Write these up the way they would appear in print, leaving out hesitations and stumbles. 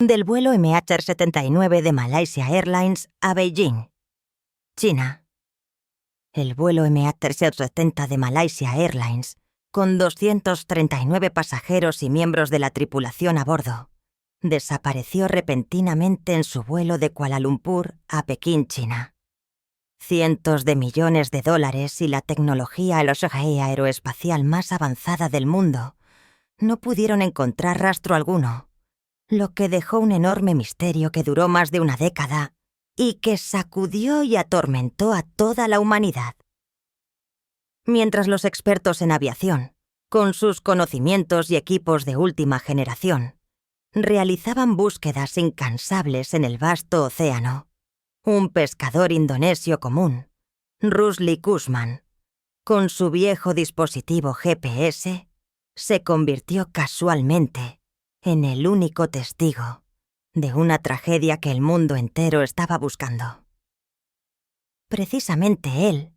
del vuelo MH79 de Malaysia Airlines a Beijing, China. El vuelo MH370 de Malaysia Airlines, con 239 pasajeros y miembros de la tripulación a bordo, desapareció repentinamente en su vuelo de Kuala Lumpur a Pekín, China. Cientos de millones de dólares y la tecnología aeroespacial más avanzada del mundo no pudieron encontrar rastro alguno, lo que dejó un enorme misterio que duró más de una década y que sacudió y atormentó a toda la humanidad. Mientras los expertos en aviación, con sus conocimientos y equipos de última generación, realizaban búsquedas incansables en el vasto océano, un pescador indonesio común, Rusli Kusman, con su viejo dispositivo GPS, se convirtió casualmente en el único testigo de una tragedia que el mundo entero estaba buscando. Precisamente él,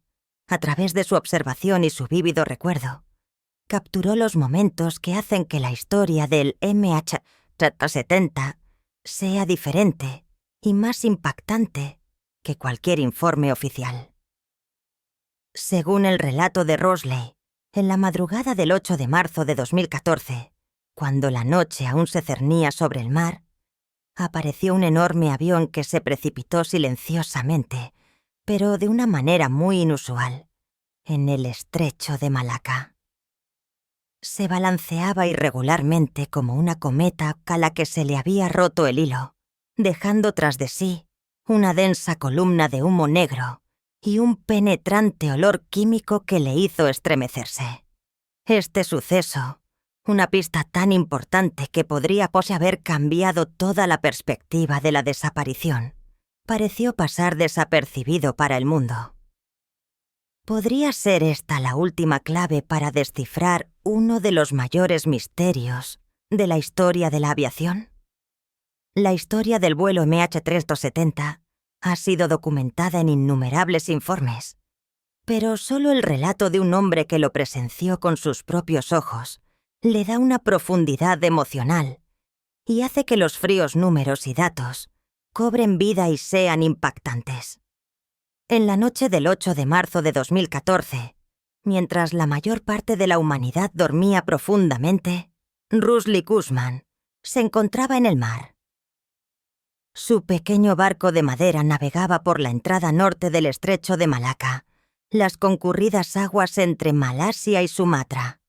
a través de su observación y su vívido recuerdo, capturó los momentos que hacen que la historia del MH370 sea diferente y más impactante que cualquier informe oficial. Según el relato de Rosley, en la madrugada del 8 de marzo de 2014, cuando la noche aún se cernía sobre el mar, apareció un enorme avión que se precipitó silenciosamente, pero de una manera muy inusual, en el estrecho de Malaca. Se balanceaba irregularmente como una cometa a la que se le había roto el hilo, dejando tras de sí una densa columna de humo negro y un penetrante olor químico que le hizo estremecerse. Este suceso, una pista tan importante que podría haber cambiado toda la perspectiva de la desaparición, pareció pasar desapercibido para el mundo. ¿Podría ser esta la última clave para descifrar uno de los mayores misterios de la historia de la aviación? La historia del vuelo MH370 ha sido documentada en innumerables informes, pero solo el relato de un hombre que lo presenció con sus propios ojos le da una profundidad emocional y hace que los fríos números y datos cobren vida y sean impactantes. En la noche del 8 de marzo de 2014, mientras la mayor parte de la humanidad dormía profundamente, Rusli Kusman se encontraba en el mar. Su pequeño barco de madera navegaba por la entrada norte del estrecho de Malaca, las concurridas aguas entre Malasia y Sumatra.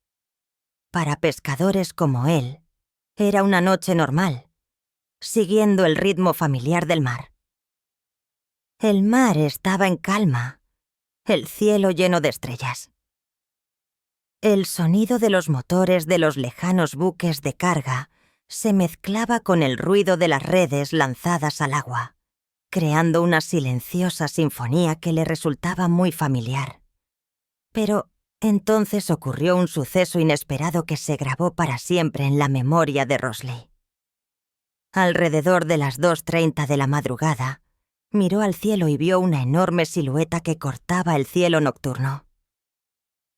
Para pescadores como él, era una noche normal, siguiendo el ritmo familiar del mar. El mar estaba en calma, el cielo lleno de estrellas. El sonido de los motores de los lejanos buques de carga se mezclaba con el ruido de las redes lanzadas al agua, creando una silenciosa sinfonía que le resultaba muy familiar. Pero entonces ocurrió un suceso inesperado que se grabó para siempre en la memoria de Rosley. Alrededor de las 2:30 de la madrugada, miró al cielo y vio una enorme silueta que cortaba el cielo nocturno.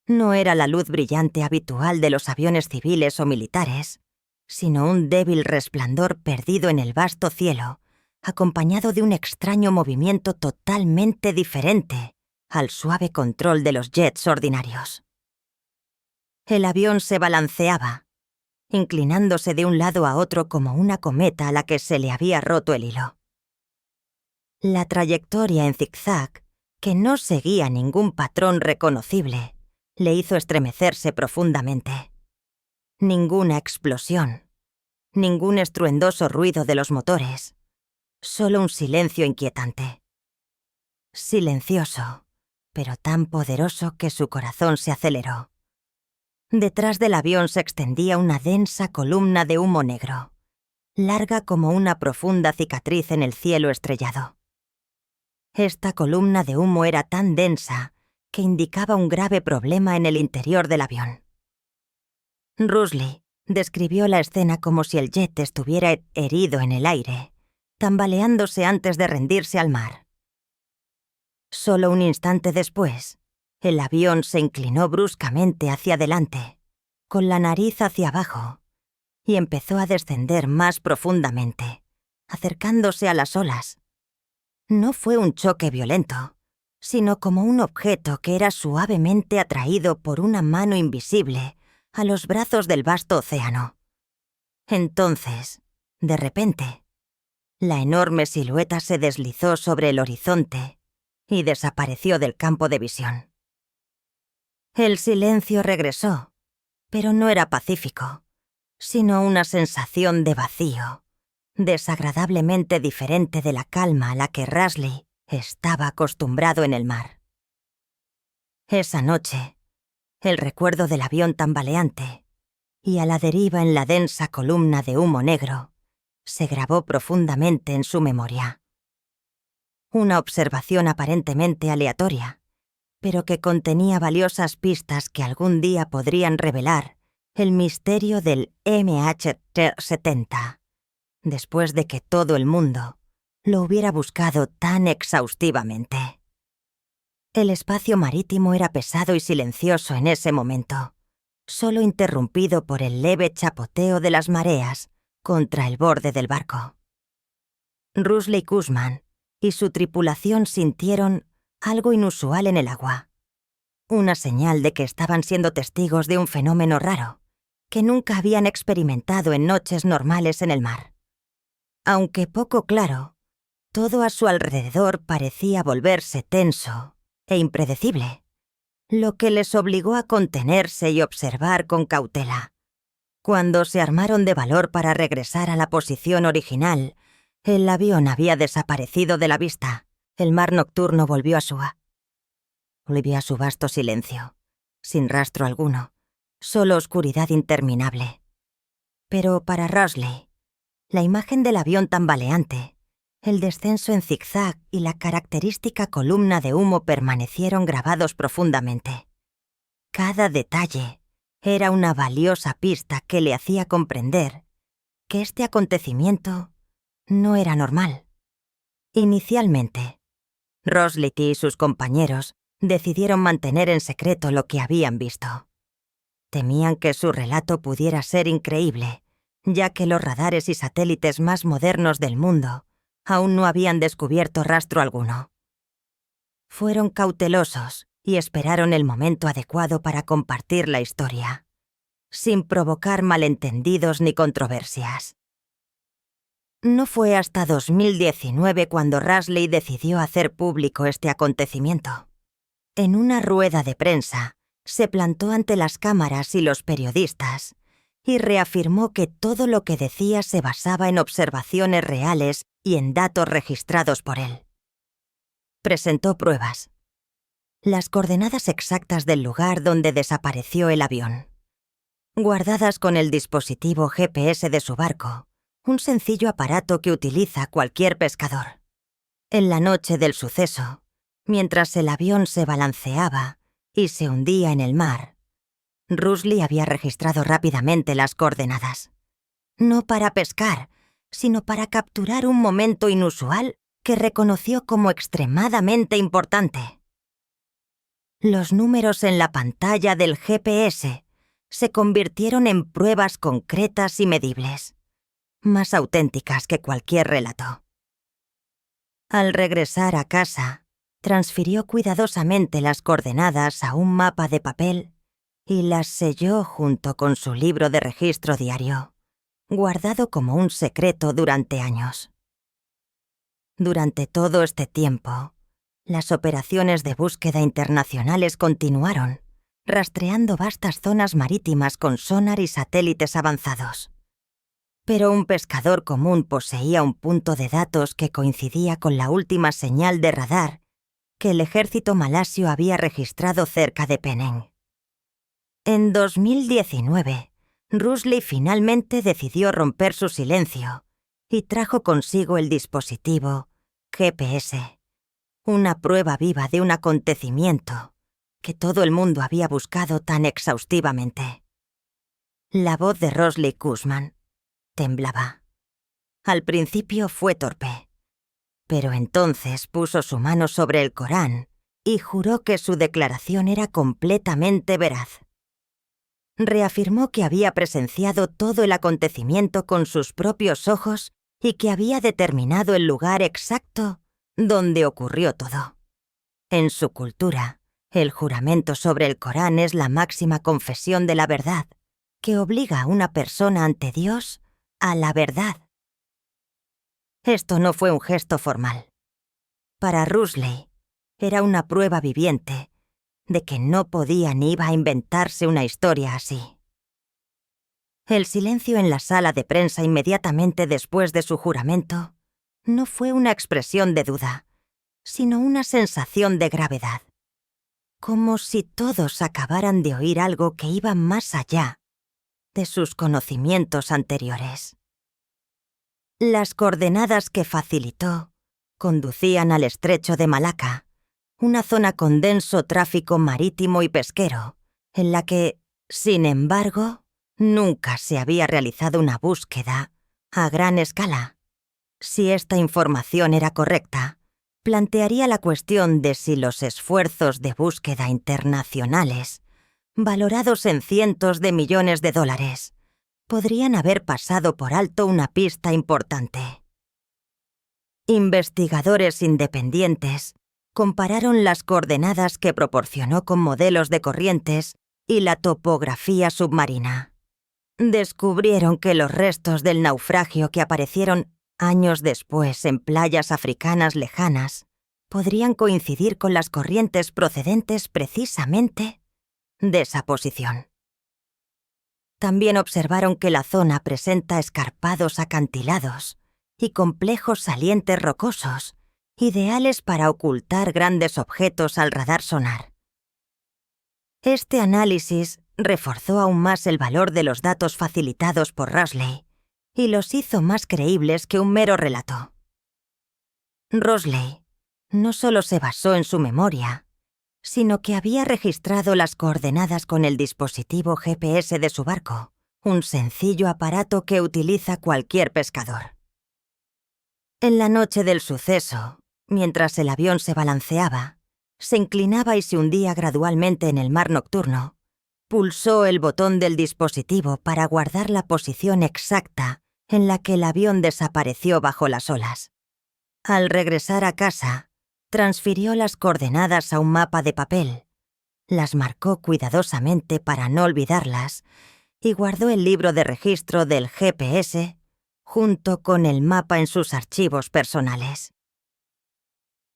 No era la luz brillante habitual de los aviones civiles o militares, sino un débil resplandor perdido en el vasto cielo, acompañado de un extraño movimiento totalmente diferente al suave control de los jets ordinarios. El avión se balanceaba, inclinándose de un lado a otro como una cometa a la que se le había roto el hilo. La trayectoria en zigzag, que no seguía ningún patrón reconocible, le hizo estremecerse profundamente. Ninguna explosión, ningún estruendoso ruido de los motores, solo un silencio inquietante. Silencioso, pero tan poderoso que su corazón se aceleró. Detrás del avión se extendía una densa columna de humo negro, larga como una profunda cicatriz en el cielo estrellado. Esta columna de humo era tan densa que indicaba un grave problema en el interior del avión. Rusli describió la escena como si el jet estuviera herido en el aire, tambaleándose antes de rendirse al mar. Solo un instante después, el avión se inclinó bruscamente hacia adelante, con la nariz hacia abajo, y empezó a descender más profundamente, acercándose a las olas. No fue un choque violento, sino como un objeto que era suavemente atraído por una mano invisible a los brazos del vasto océano. Entonces, de repente, la enorme silueta se deslizó sobre el horizonte y desapareció del campo de visión. El silencio regresó, pero no era pacífico, sino una sensación de vacío, desagradablemente diferente de la calma a la que Rasley estaba acostumbrado en el mar. Esa noche, el recuerdo del avión tambaleante y a la deriva en la densa columna de humo negro se grabó profundamente en su memoria. Una observación aparentemente aleatoria, pero que contenía valiosas pistas que algún día podrían revelar el misterio del MH-70, después de que todo el mundo lo hubiera buscado tan exhaustivamente. El espacio marítimo era pesado y silencioso en ese momento, solo interrumpido por el leve chapoteo de las mareas contra el borde del barco. Rusley Cushman y su tripulación sintieron algo inusual en el agua, una señal de que estaban siendo testigos de un fenómeno raro que nunca habían experimentado en noches normales en el mar. Aunque poco claro, todo a su alrededor parecía volverse tenso e impredecible, lo que les obligó a contenerse y observar con cautela. Cuando se armaron de valor para regresar a la posición original, el avión había desaparecido de la vista. El mar nocturno volvió a su vasto silencio, sin rastro alguno, solo oscuridad interminable. Pero para Rasley, la imagen del avión tambaleante, el descenso en zigzag y la característica columna de humo permanecieron grabados profundamente. Cada detalle era una valiosa pista que le hacía comprender que este acontecimiento no era normal. Inicialmente, Rasley y sus compañeros decidieron mantener en secreto lo que habían visto. Temían que su relato pudiera ser increíble, ya que los radares y satélites más modernos del mundo aún no habían descubierto rastro alguno. Fueron cautelosos y esperaron el momento adecuado para compartir la historia, sin provocar malentendidos ni controversias. No fue hasta 2019 cuando Rasley decidió hacer público este acontecimiento. En una rueda de prensa, se plantó ante las cámaras y los periodistas y reafirmó que todo lo que decía se basaba en observaciones reales y en datos registrados por él. Presentó pruebas. Las coordenadas exactas del lugar donde desapareció el avión, guardadas con el dispositivo GPS de su barco, un sencillo aparato que utiliza cualquier pescador. En la noche del suceso, mientras el avión se balanceaba y se hundía en el mar, Rasley había registrado rápidamente las coordenadas. No para pescar, sino para capturar un momento inusual que reconoció como extremadamente importante. Los números en la pantalla del GPS se convirtieron en pruebas concretas y medibles, más auténticas que cualquier relato. Al regresar a casa, transfirió cuidadosamente las coordenadas a un mapa de papel y las selló junto con su libro de registro diario, guardado como un secreto durante años. Durante todo este tiempo, las operaciones de búsqueda internacionales continuaron, rastreando vastas zonas marítimas con sonar y satélites avanzados. Pero un pescador común poseía un punto de datos que coincidía con la última señal de radar que el ejército malasio había registrado cerca de Penang. En 2019, Rasley finalmente decidió romper su silencio y trajo consigo el dispositivo GPS, una prueba viva de un acontecimiento que todo el mundo había buscado tan exhaustivamente. La voz de Rasley Cushman temblaba. Al principio fue torpe, pero entonces puso su mano sobre el Corán y juró que su declaración era completamente veraz. Reafirmó que había presenciado todo el acontecimiento con sus propios ojos y que había determinado el lugar exacto donde ocurrió todo. En su cultura, el juramento sobre el Corán es la máxima confesión de la verdad, que obliga a una persona ante Dios a la verdad. Esto no fue un gesto formal. Para Rushley, era una prueba viviente de que no podía ni iba a inventarse una historia así. El silencio en la sala de prensa inmediatamente después de su juramento no fue una expresión de duda, sino una sensación de gravedad, como si todos acabaran de oír algo que iba más allá de sus conocimientos anteriores. Las coordenadas que facilitó conducían al estrecho de Malaca, una zona con denso tráfico marítimo y pesquero, en la que, sin embargo, nunca se había realizado una búsqueda a gran escala. Si esta información era correcta, plantearía la cuestión de si los esfuerzos de búsqueda internacionales, valorados en cientos de millones de dólares, podrían haber pasado por alto una pista importante. Investigadores independientes compararon las coordenadas que proporcionó con modelos de corrientes y la topografía submarina. Descubrieron que los restos del naufragio que aparecieron años después en playas africanas lejanas podrían coincidir con las corrientes procedentes precisamente de esa posición. También observaron que la zona presenta escarpados acantilados y complejos salientes rocosos, ideales para ocultar grandes objetos al radar sonar. Este análisis reforzó aún más el valor de los datos facilitados por Rushley y los hizo más creíbles que un mero relato. Rushley no solo se basó en su memoria, sino que había registrado las coordenadas con el dispositivo GPS de su barco, un sencillo aparato que utiliza cualquier pescador. En la noche del suceso, mientras el avión se balanceaba, se inclinaba y se hundía gradualmente en el mar nocturno, pulsó el botón del dispositivo para guardar la posición exacta en la que el avión desapareció bajo las olas. Al regresar a casa, transfirió las coordenadas a un mapa de papel, las marcó cuidadosamente para no olvidarlas y guardó el libro de registro del GPS junto con el mapa en sus archivos personales.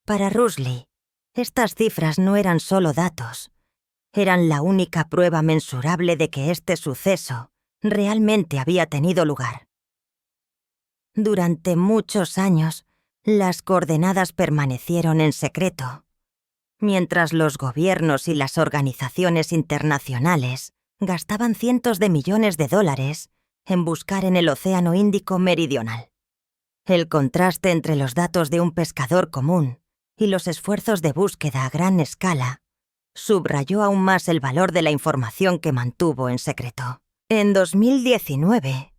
Para Rushley, estas cifras no eran solo datos, eran la única prueba mensurable de que este suceso realmente había tenido lugar. Durante muchos años, las coordenadas permanecieron en secreto, mientras los gobiernos y las organizaciones internacionales gastaban cientos de millones de dólares en buscar en el Océano Índico Meridional. El contraste entre los datos de un pescador común y los esfuerzos de búsqueda a gran escala subrayó aún más el valor de la información que mantuvo en secreto. En 2019,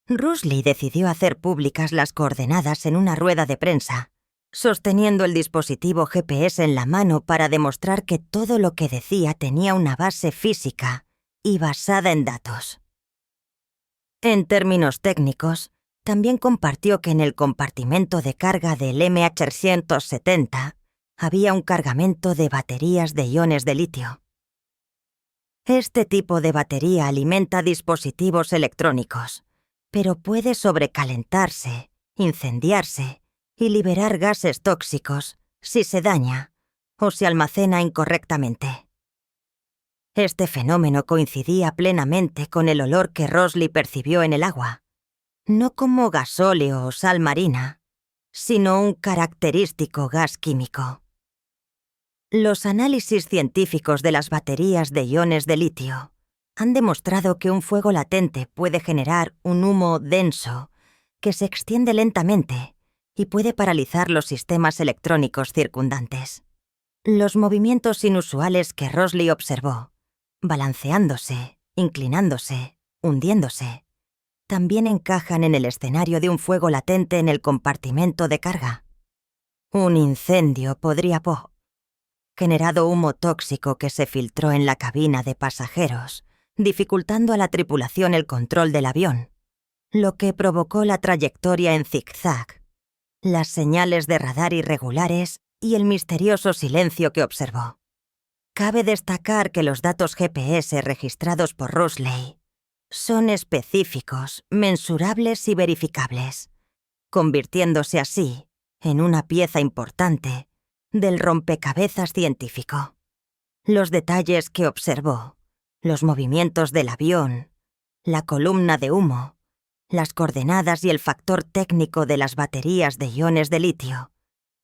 Rushley decidió hacer públicas las coordenadas en una rueda de prensa, sosteniendo el dispositivo GPS en la mano para demostrar que todo lo que decía tenía una base física y basada en datos. En términos técnicos, también compartió que en el compartimento de carga del MH370 había un cargamento de baterías de iones de litio. Este tipo de batería alimenta dispositivos electrónicos, pero puede sobrecalentarse, incendiarse y liberar gases tóxicos si se daña o se almacena incorrectamente. Este fenómeno coincidía plenamente con el olor que Rushley percibió en el agua, no como gasóleo o sal marina, sino un característico gas químico. Los análisis científicos de las baterías de iones de litio han demostrado que un fuego latente puede generar un humo denso que se extiende lentamente y puede paralizar los sistemas electrónicos circundantes. Los movimientos inusuales que Rushley observó, balanceándose, inclinándose, hundiéndose, también encajan en el escenario de un fuego latente en el compartimento de carga. Un incendio podría haber generado humo tóxico que se filtró en la cabina de pasajeros, dificultando a la tripulación el control del avión, lo que provocó la trayectoria en zigzag, las señales de radar irregulares y el misterioso silencio que observó. Cabe destacar que los datos GPS registrados por Rosley son específicos, mensurables y verificables, convirtiéndose así en una pieza importante del rompecabezas científico. Los detalles que observó, los movimientos del avión, la columna de humo, las coordenadas y el factor técnico de las baterías de iones de litio,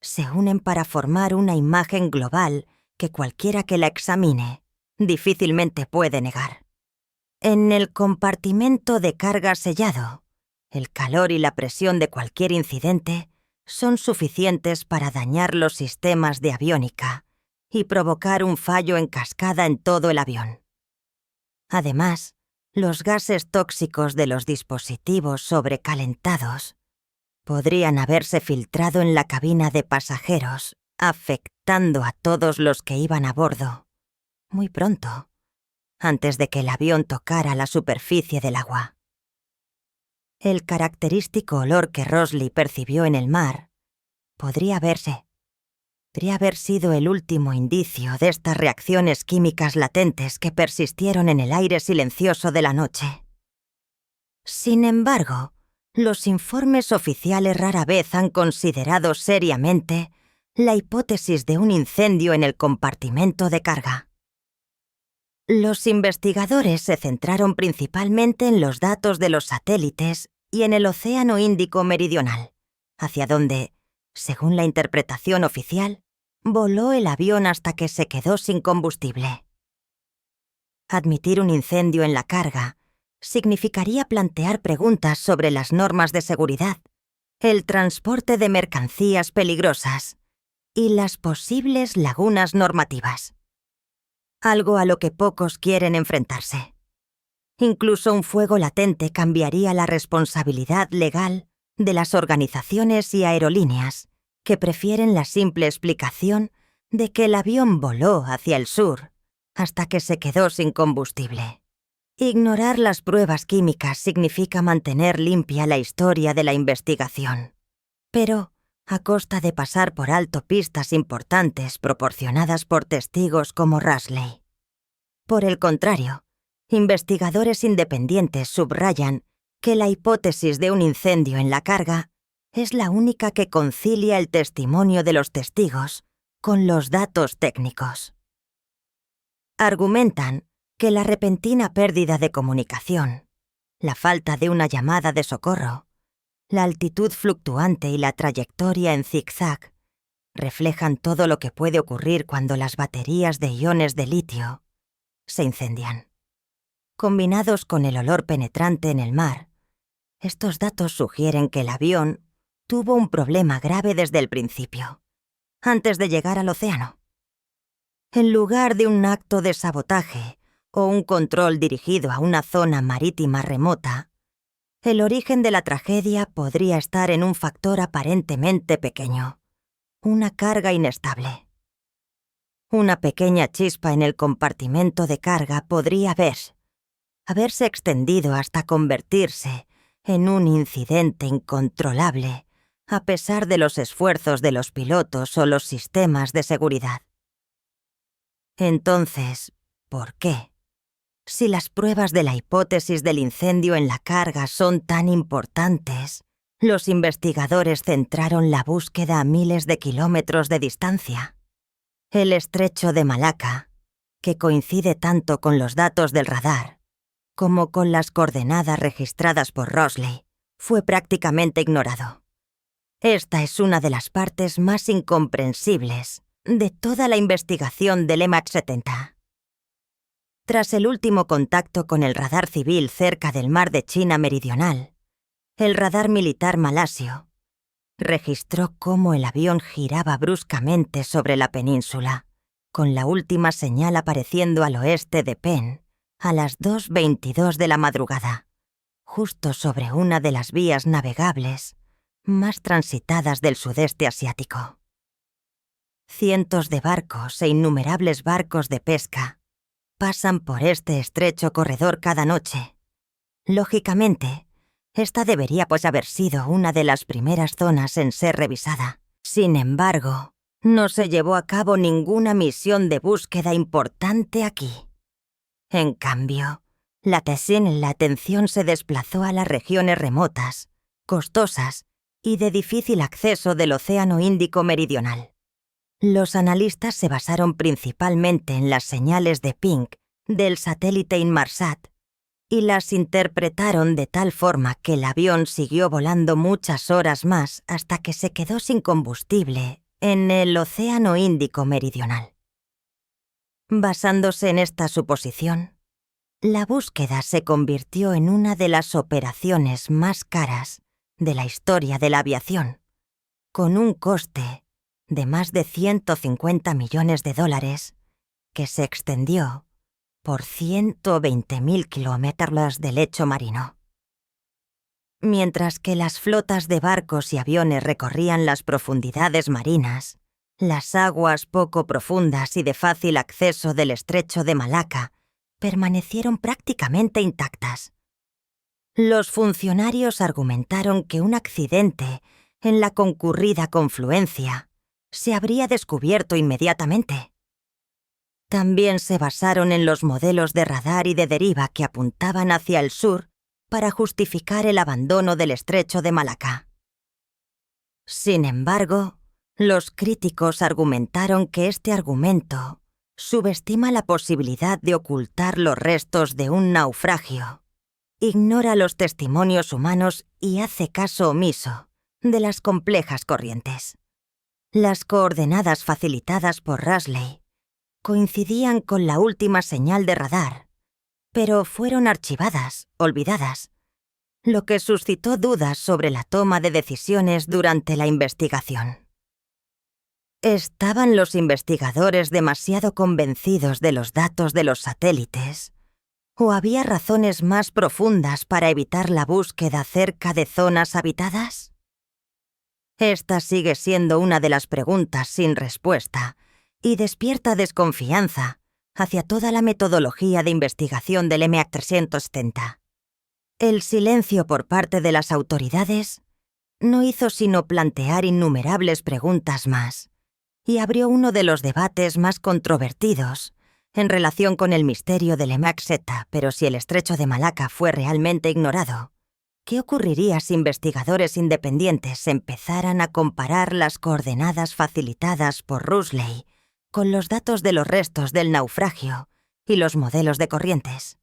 se unen para formar una imagen global que cualquiera que la examine difícilmente puede negar. En el compartimento de carga sellado, el calor y la presión de cualquier incidente son suficientes para dañar los sistemas de aviónica y provocar un fallo en cascada en todo el avión. Además, los gases tóxicos de los dispositivos sobrecalentados podrían haberse filtrado en la cabina de pasajeros, afectando a todos los que iban a bordo muy pronto, antes de que el avión tocara la superficie del agua. El característico olor que Rosley percibió en el mar podría haber sido el último indicio de estas reacciones químicas latentes que persistieron en el aire silencioso de la noche. Sin embargo, los informes oficiales rara vez han considerado seriamente la hipótesis de un incendio en el compartimento de carga. Los investigadores se centraron principalmente en los datos de los satélites y en el Océano Índico Meridional, hacia donde, según la interpretación oficial, voló el avión hasta que se quedó sin combustible. Admitir un incendio en la carga significaría plantear preguntas sobre las normas de seguridad, el transporte de mercancías peligrosas y las posibles lagunas normativas. Algo a lo que pocos quieren enfrentarse. Incluso un fuego latente cambiaría la responsabilidad legal de las organizaciones y aerolíneas que prefieren la simple explicación de que el avión voló hacia el sur hasta que se quedó sin combustible. Ignorar las pruebas químicas significa mantener limpia la historia de la investigación, pero a costa de pasar por alto pistas importantes proporcionadas por testigos como Rosley. Por el contrario, investigadores independientes subrayan que la hipótesis de un incendio en la carga es la única que concilia el testimonio de los testigos con los datos técnicos. Argumentan que la repentina pérdida de comunicación, la falta de una llamada de socorro, la altitud fluctuante y la trayectoria en zigzag reflejan todo lo que puede ocurrir cuando las baterías de iones de litio se incendian. Combinados con el olor penetrante en el mar, estos datos sugieren que el avión tuvo un problema grave desde el principio, antes de llegar al océano. En lugar de un acto de sabotaje o un control dirigido a una zona marítima remota, el origen de la tragedia podría estar en un factor aparentemente pequeño, una carga inestable. Una pequeña chispa en el compartimento de carga podría haberse extendido hasta convertirse en un incidente incontrolable, a pesar de los esfuerzos de los pilotos o los sistemas de seguridad. Entonces, ¿por qué? Si las pruebas de la hipótesis del incendio en la carga son tan importantes, los investigadores centraron la búsqueda a miles de kilómetros de distancia. El estrecho de Malaca, que coincide tanto con los datos del radar como con las coordenadas registradas por Rosley, fue prácticamente ignorado. Esta es una de las partes más incomprensibles de toda la investigación del MH70. Tras el último contacto con el radar civil cerca del mar de China Meridional, el radar militar malasio registró cómo el avión giraba bruscamente sobre la península, con la última señal apareciendo al oeste de Penn a las 2:22 de la madrugada, justo sobre una de las vías navegables más transitadas del sudeste asiático. Cientos de barcos e innumerables barcos de pesca pasan por este estrecho corredor cada noche. Lógicamente, Esta debería haber sido una de las primeras zonas en ser revisada. Sin embargo, no se llevó a cabo ninguna misión de búsqueda importante aquí. En cambio, la atención se desplazó a las regiones remotas, costosas y de difícil acceso del Océano Índico Meridional. Los analistas se basaron principalmente en las señales de ping del satélite Inmarsat y las interpretaron de tal forma que el avión siguió volando muchas horas más hasta que se quedó sin combustible en el Océano Índico Meridional. Basándose en esta suposición, la búsqueda se convirtió en una de las operaciones más caras de la historia de la aviación, con un coste de más de $150 millones que se extendió por 120.000 kilómetros de lecho marino. Mientras que las flotas de barcos y aviones recorrían las profundidades marinas, las aguas poco profundas y de fácil acceso del estrecho de Malaca permanecieron prácticamente intactas. Los funcionarios argumentaron que un accidente en la concurrida confluencia se habría descubierto inmediatamente. También se basaron en los modelos de radar y de deriva que apuntaban hacia el sur para justificar el abandono del estrecho de Malaca. Sin embargo, los críticos argumentaron que este argumento subestima la posibilidad de ocultar los restos de un naufragio, ignora los testimonios humanos y hace caso omiso de las complejas corrientes. Las coordenadas facilitadas por Rasley coincidían con la última señal de radar, pero fueron archivadas, olvidadas, lo que suscitó dudas sobre la toma de decisiones durante la investigación. ¿Estaban los investigadores demasiado convencidos de los datos de los satélites? ¿O había razones más profundas para evitar la búsqueda cerca de zonas habitadas? Esta sigue siendo una de las preguntas sin respuesta y despierta desconfianza hacia toda la metodología de investigación del MH370. El silencio por parte de las autoridades no hizo sino plantear innumerables preguntas más y abrió uno de los debates más controvertidos en relación con el misterio del MH-Z. Pero si el estrecho de Malaca fue realmente ignorado, ¿qué ocurriría si investigadores independientes empezaran a comparar las coordenadas facilitadas por Rasley con los datos de los restos del naufragio y los modelos de corrientes?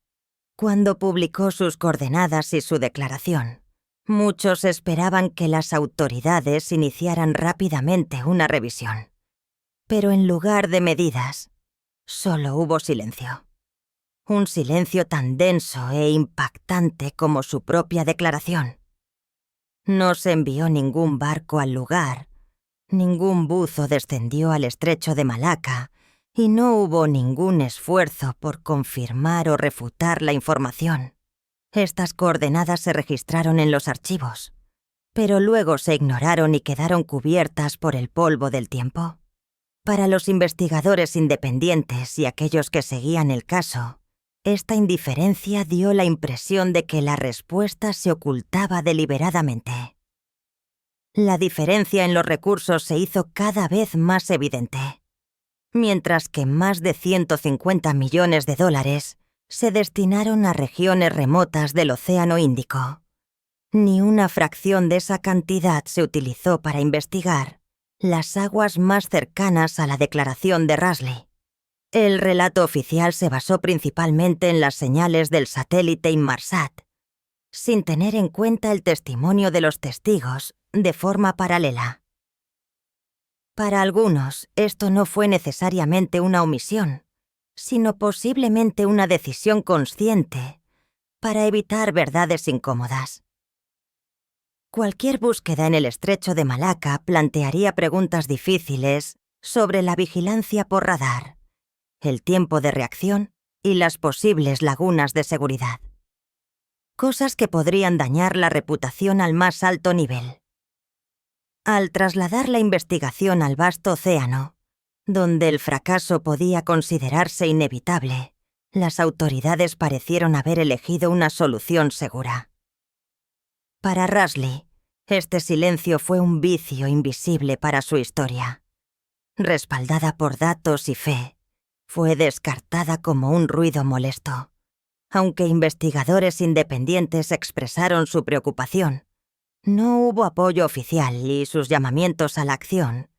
Cuando publicó sus coordenadas y su declaración, muchos esperaban que las autoridades iniciaran rápidamente una revisión. Pero en lugar de medidas, solo hubo silencio. Un silencio tan denso e impactante como su propia declaración. No se envió ningún barco al lugar, ningún buzo descendió al estrecho de Malaca y no hubo ningún esfuerzo por confirmar o refutar la información. Estas coordenadas se registraron en los archivos, pero luego se ignoraron y quedaron cubiertas por el polvo del tiempo. Para los investigadores independientes y aquellos que seguían el caso, esta indiferencia dio la impresión de que la respuesta se ocultaba deliberadamente. La diferencia en los recursos se hizo cada vez más evidente. Mientras que más de $150 millones se destinaron a regiones remotas del Océano Índico, ni una fracción de esa cantidad se utilizó para investigar las aguas más cercanas a la declaración de Rasley. El relato oficial se basó principalmente en las señales del satélite Inmarsat, sin tener en cuenta el testimonio de los testigos de forma paralela. Para algunos, esto no fue necesariamente una omisión, sino posiblemente una decisión consciente para evitar verdades incómodas. Cualquier búsqueda en el estrecho de Malaca plantearía preguntas difíciles sobre la vigilancia por radar, el tiempo de reacción y las posibles lagunas de seguridad. Cosas que podrían dañar la reputación al más alto nivel. Al trasladar la investigación al vasto océano, donde el fracaso podía considerarse inevitable, las autoridades parecieron haber elegido una solución segura. Para Rasley, este silencio fue un vicio invisible para su historia. Respaldada por datos y fe, fue descartada como un ruido molesto. Aunque investigadores independientes expresaron su preocupación, no hubo apoyo oficial y sus llamamientos a la acción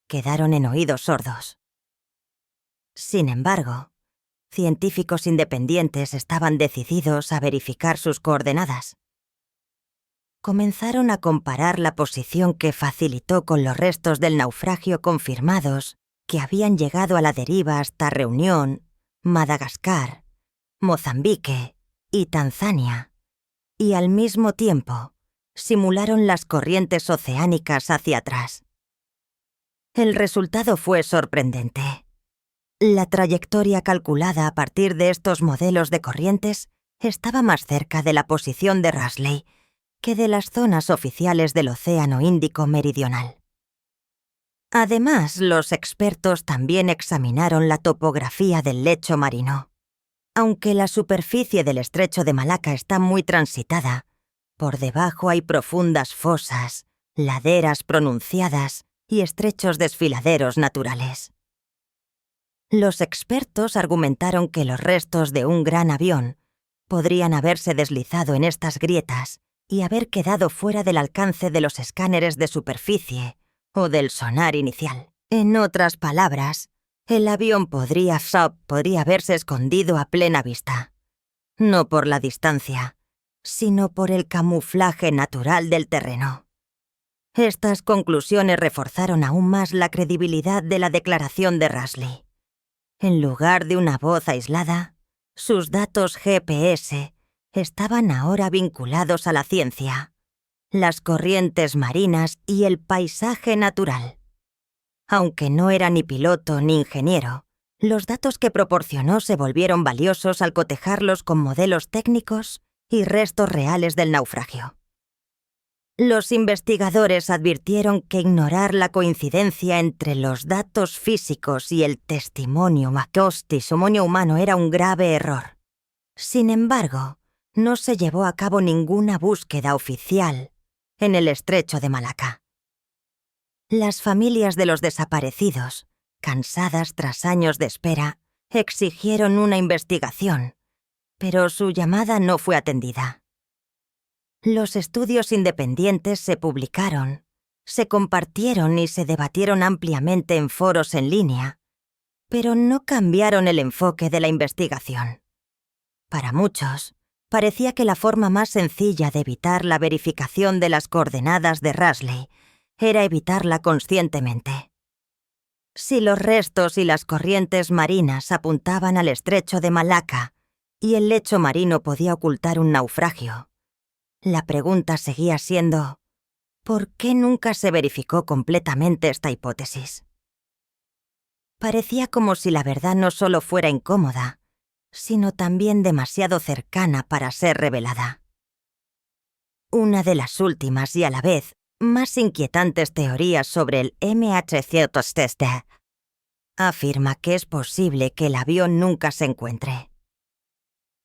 quedaron en oídos sordos. Sin embargo, científicos independientes estaban decididos a verificar sus coordenadas. Comenzaron a comparar la posición que facilitó con los restos del naufragio confirmados que habían llegado a la deriva hasta Reunión, Madagascar, Mozambique y Tanzania, y al mismo tiempo simularon las corrientes oceánicas hacia atrás. El resultado fue sorprendente. La trayectoria calculada a partir de estos modelos de corrientes estaba más cerca de la posición de Rasley que de las zonas oficiales del Océano Índico Meridional. Además, los expertos también examinaron la topografía del lecho marino. Aunque la superficie del estrecho de Malaca está muy transitada, por debajo hay profundas fosas, laderas pronunciadas y estrechos desfiladeros naturales. Los expertos argumentaron que los restos de un gran avión podrían haberse deslizado en estas grietas y haber quedado fuera del alcance de los escáneres de superficie o del sonar inicial. En otras palabras, el avión podría haberse escondido a plena vista, no por la distancia, sino por el camuflaje natural del terreno. Estas conclusiones reforzaron aún más la credibilidad de la declaración de Rasley. En lugar de una voz aislada, sus datos GPS estaban ahora vinculados a la ciencia, las corrientes marinas y el paisaje natural. Aunque no era ni piloto ni ingeniero, los datos que proporcionó se volvieron valiosos al cotejarlos con modelos técnicos y restos reales del naufragio. Los investigadores advirtieron que ignorar la coincidencia entre los datos físicos y el testimonio humano era un grave error. Sin embargo, no se llevó a cabo ninguna búsqueda oficial en el estrecho de Malaca. Las familias de los desaparecidos, cansadas tras años de espera, exigieron una investigación, pero su llamada no fue atendida. Los estudios independientes se publicaron, se compartieron y se debatieron ampliamente en foros en línea, pero no cambiaron el enfoque de la investigación. Para muchos, parecía que la forma más sencilla de evitar la verificación de las coordenadas de Rasley era evitarla conscientemente. Si los restos y las corrientes marinas apuntaban al estrecho de Malaca y el lecho marino podía ocultar un naufragio, la pregunta seguía siendo, ¿por qué nunca se verificó completamente esta hipótesis? Parecía como si la verdad no solo fuera incómoda, sino también demasiado cercana para ser revelada. Una de las últimas y a la vez más inquietantes teorías sobre el MH370 afirma que es posible que el avión nunca se encuentre.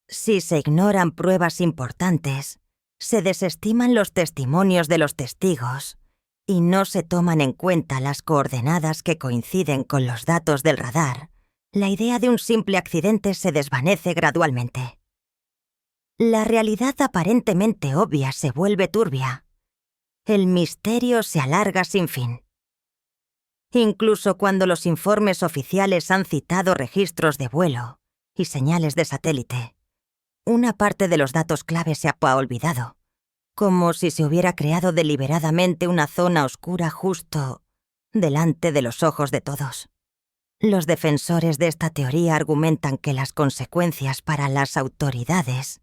Si se ignoran pruebas importantes, se desestiman los testimonios de los testigos y no se toman en cuenta las coordenadas que coinciden con los datos del radar, la idea de un simple accidente se desvanece gradualmente. La realidad aparentemente obvia se vuelve turbia. El misterio se alarga sin fin. Incluso cuando los informes oficiales han citado registros de vuelo y señales de satélite, una parte de los datos clave se ha olvidado, como si se hubiera creado deliberadamente una zona oscura justo delante de los ojos de todos. Los defensores de esta teoría argumentan que las consecuencias para las autoridades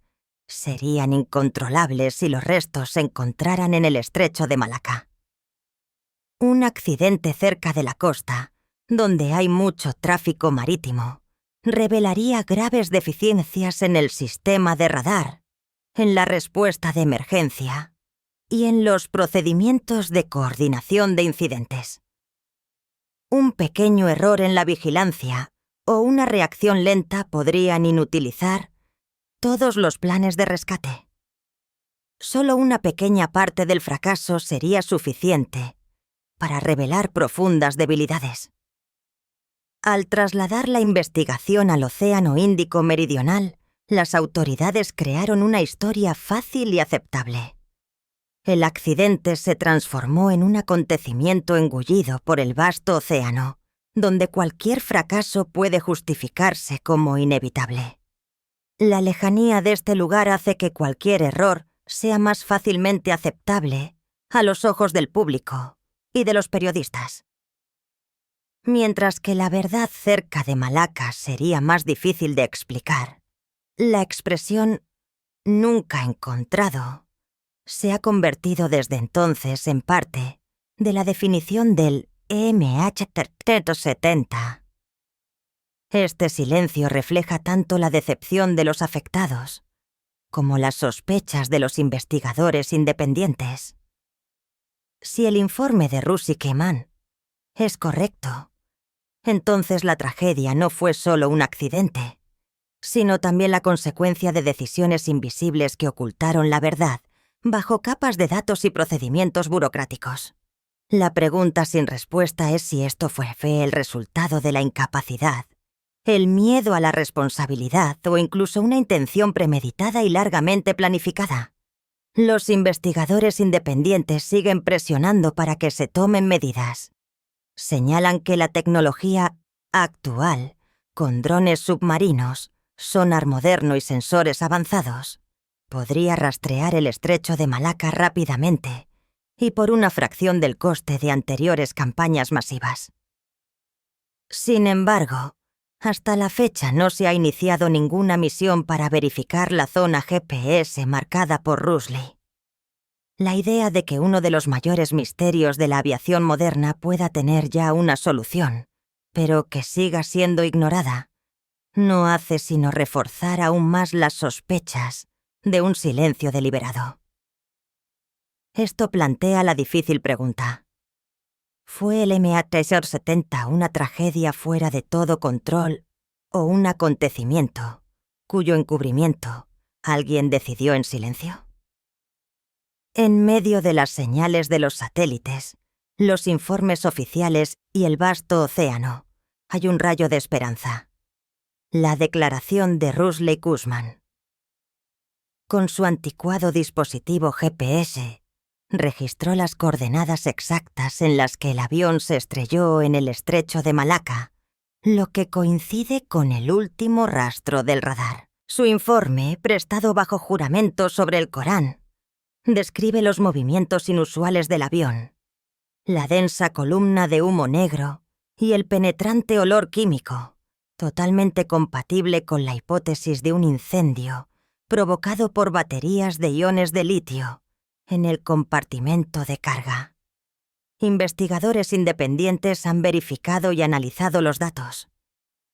serían incontrolables si los restos se encontraran en el estrecho de Malaca. Un accidente cerca de la costa, donde hay mucho tráfico marítimo, revelaría graves deficiencias en el sistema de radar, en la respuesta de emergencia y en los procedimientos de coordinación de incidentes. Un pequeño error en la vigilancia o una reacción lenta podrían inutilizar todos los planes de rescate. Solo una pequeña parte del fracaso sería suficiente para revelar profundas debilidades. Al trasladar la investigación al Océano Índico Meridional, las autoridades crearon una historia fácil y aceptable. El accidente se transformó en un acontecimiento engullido por el vasto océano, donde cualquier fracaso puede justificarse como inevitable. La lejanía de este lugar hace que cualquier error sea más fácilmente aceptable a los ojos del público y de los periodistas. Mientras que la verdad cerca de Malaca sería más difícil de explicar, la expresión «nunca encontrado» se ha convertido desde entonces en parte de la definición del MH370. Este silencio refleja tanto la decepción de los afectados como las sospechas de los investigadores independientes. Si el informe de Roussy-Keman es correcto, entonces la tragedia no fue solo un accidente, sino también la consecuencia de decisiones invisibles que ocultaron la verdad bajo capas de datos y procedimientos burocráticos. La pregunta sin respuesta es si esto fue el resultado de la incapacidad, el miedo a la responsabilidad o incluso una intención premeditada y largamente planificada. Los investigadores independientes siguen presionando para que se tomen medidas. Señalan que la tecnología actual, con drones submarinos, sonar moderno y sensores avanzados, podría rastrear el estrecho de Malaca rápidamente y por una fracción del coste de anteriores campañas masivas. Sin embargo, hasta la fecha no se ha iniciado ninguna misión para verificar la zona GPS marcada por Roussy. La idea de que uno de los mayores misterios de la aviación moderna pueda tener ya una solución, pero que siga siendo ignorada, no hace sino reforzar aún más las sospechas de un silencio deliberado. Esto plantea la difícil pregunta: ¿fue el MH370 una tragedia fuera de todo control o un acontecimiento cuyo encubrimiento alguien decidió en silencio? En medio de las señales de los satélites, los informes oficiales y el vasto océano, hay un rayo de esperanza: la declaración de Roussy Kussmann. Con su anticuado dispositivo GPS, registró las coordenadas exactas en las que el avión se estrelló en el estrecho de Malaca, lo que coincide con el último rastro del radar. Su informe, prestado bajo juramento sobre el Corán, describe los movimientos inusuales del avión, la densa columna de humo negro y el penetrante olor químico, totalmente compatible con la hipótesis de un incendio provocado por baterías de iones de litio en el compartimento de carga. Investigadores independientes han verificado y analizado los datos.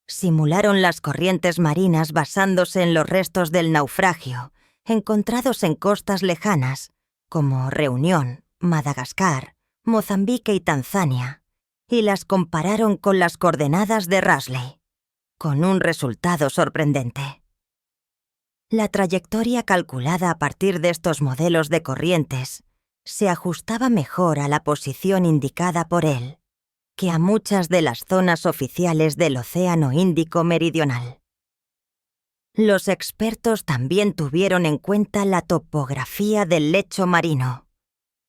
Simularon las corrientes marinas basándose en los restos del naufragio encontrados en costas lejanas como Reunión, Madagascar, Mozambique y Tanzania, y las compararon con las coordenadas de Roussy, con un resultado sorprendente. La trayectoria calculada a partir de estos modelos de corrientes se ajustaba mejor a la posición indicada por él que a muchas de las zonas oficiales del Océano Índico Meridional. Los expertos también tuvieron en cuenta la topografía del lecho marino.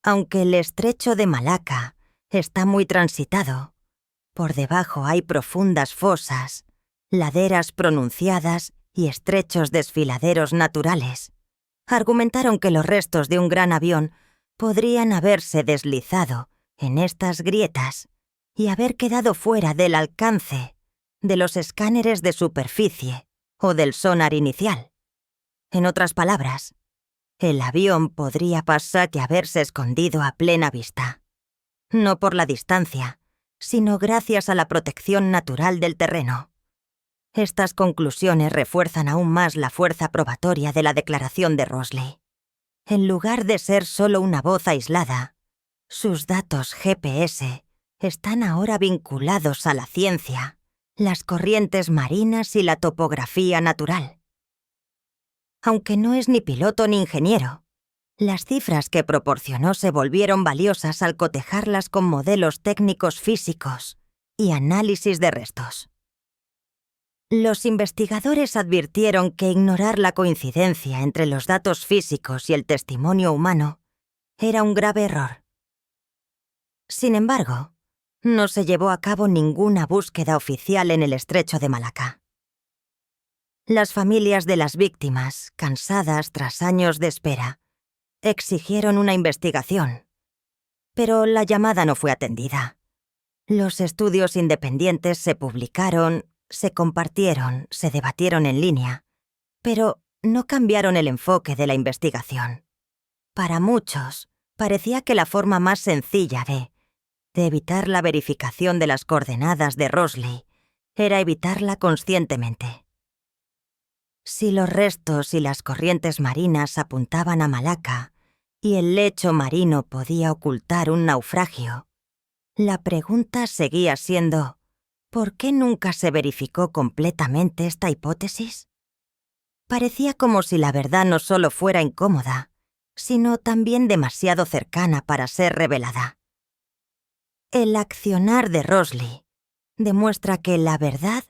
Aunque el estrecho de Malaca está muy transitado, por debajo hay profundas fosas, laderas pronunciadas y estrechos desfiladeros naturales. Argumentaron que los restos de un gran avión podrían haberse deslizado en estas grietas y haber quedado fuera del alcance de los escáneres de superficie o del sonar inicial. En otras palabras, el avión podría pasar y haberse escondido a plena vista, no por la distancia, sino gracias a la protección natural del terreno. Estas conclusiones refuerzan aún más la fuerza probatoria de la declaración de Roussy. En lugar de ser solo una voz aislada, sus datos GPS están ahora vinculados a la ciencia, las corrientes marinas y la topografía natural. Aunque no es ni piloto ni ingeniero, Las cifras que proporcionó se volvieron valiosas al cotejarlas con modelos técnicos físicos y análisis de restos. Los investigadores advirtieron que ignorar la coincidencia entre los datos físicos y el testimonio humano era un grave error. Sin embargo, no se llevó a cabo ninguna búsqueda oficial en el estrecho de Malaca. Las familias de las víctimas, cansadas tras años de espera, exigieron una investigación, pero la llamada no fue atendida. Los estudios independientes se publicaron, se compartieron, se debatieron en línea, pero no cambiaron el enfoque de la investigación. Para muchos, parecía que la forma más sencilla de evitar la verificación de las coordenadas de Rossley era evitarla conscientemente. Si los restos y las corrientes marinas apuntaban a Malaca y el lecho marino podía ocultar un naufragio, la pregunta seguía siendo: ¿por qué nunca se verificó completamente esta hipótesis? Parecía como si la verdad no solo fuera incómoda, sino también demasiado cercana para ser revelada. El accionar de Rossley demuestra que la verdad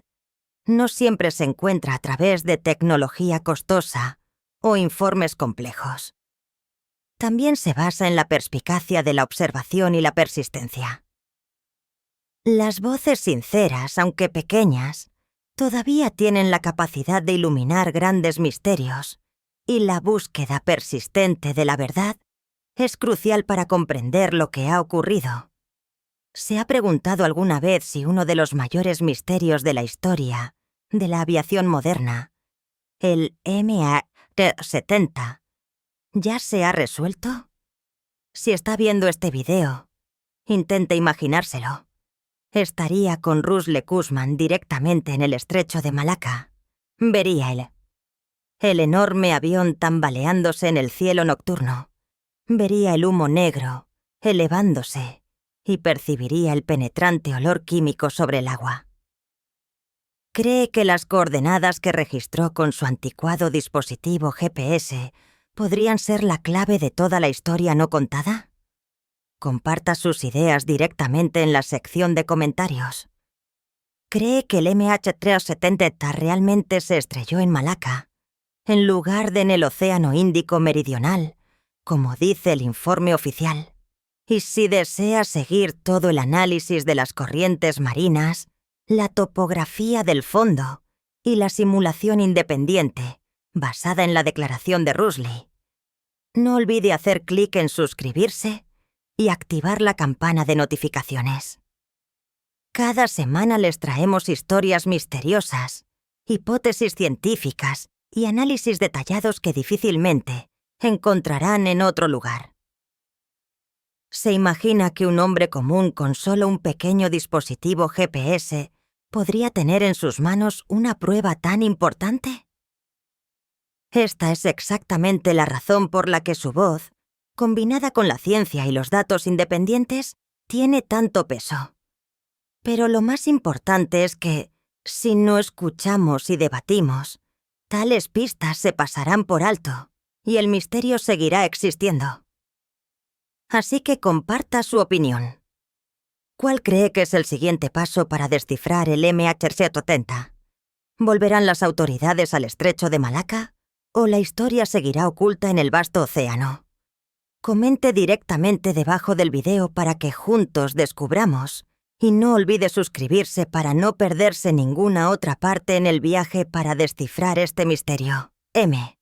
no siempre se encuentra a través de tecnología costosa o informes complejos. También se basa en la perspicacia de la observación y la persistencia. Las voces sinceras, aunque pequeñas, todavía tienen la capacidad de iluminar grandes misterios, y la búsqueda persistente de la verdad es crucial para comprender lo que ha ocurrido. ¿Se ha preguntado alguna vez si uno de los mayores misterios de la historia de la aviación moderna, el MH-70, ya se ha resuelto? Si está viendo este video, intente imaginárselo. Estaría con Rusle Kuzman directamente en el estrecho de Malaca. Vería el enorme avión tambaleándose en el cielo nocturno. Vería el humo negro elevándose y percibiría el penetrante olor químico sobre el agua. ¿Cree que las coordenadas que registró con su anticuado dispositivo GPS podrían ser la clave de toda la historia no contada? Comparta sus ideas directamente en la sección de comentarios. ¿Cree que el MH370 realmente se estrelló en Malaca, en lugar de en el Océano Índico Meridional, como dice el informe oficial? Y si desea seguir todo el análisis de las corrientes marinas, la topografía del fondo y la simulación independiente basada en la declaración de Rossley, no olvide hacer clic en suscribirse y activar la campana de notificaciones. Cada semana les traemos historias misteriosas, hipótesis científicas y análisis detallados que difícilmente encontrarán en otro lugar. ¿Se imagina que un hombre común con solo un pequeño dispositivo GPS podría tener en sus manos una prueba tan importante? Esta es exactamente la razón por la que su voz, combinada con la ciencia y los datos independientes, tiene tanto peso. Pero lo más importante es que, si no escuchamos y debatimos, tales pistas se pasarán por alto y el misterio seguirá existiendo. Así que comparta su opinión. ¿Cuál cree que es el siguiente paso para descifrar el MH370? ¿Volverán las autoridades al estrecho de Malaca o la historia seguirá oculta en el vasto océano? Comente directamente debajo del video para que juntos descubramos, y no olvide suscribirse para no perderse ninguna otra parte en el viaje para descifrar este misterio. M.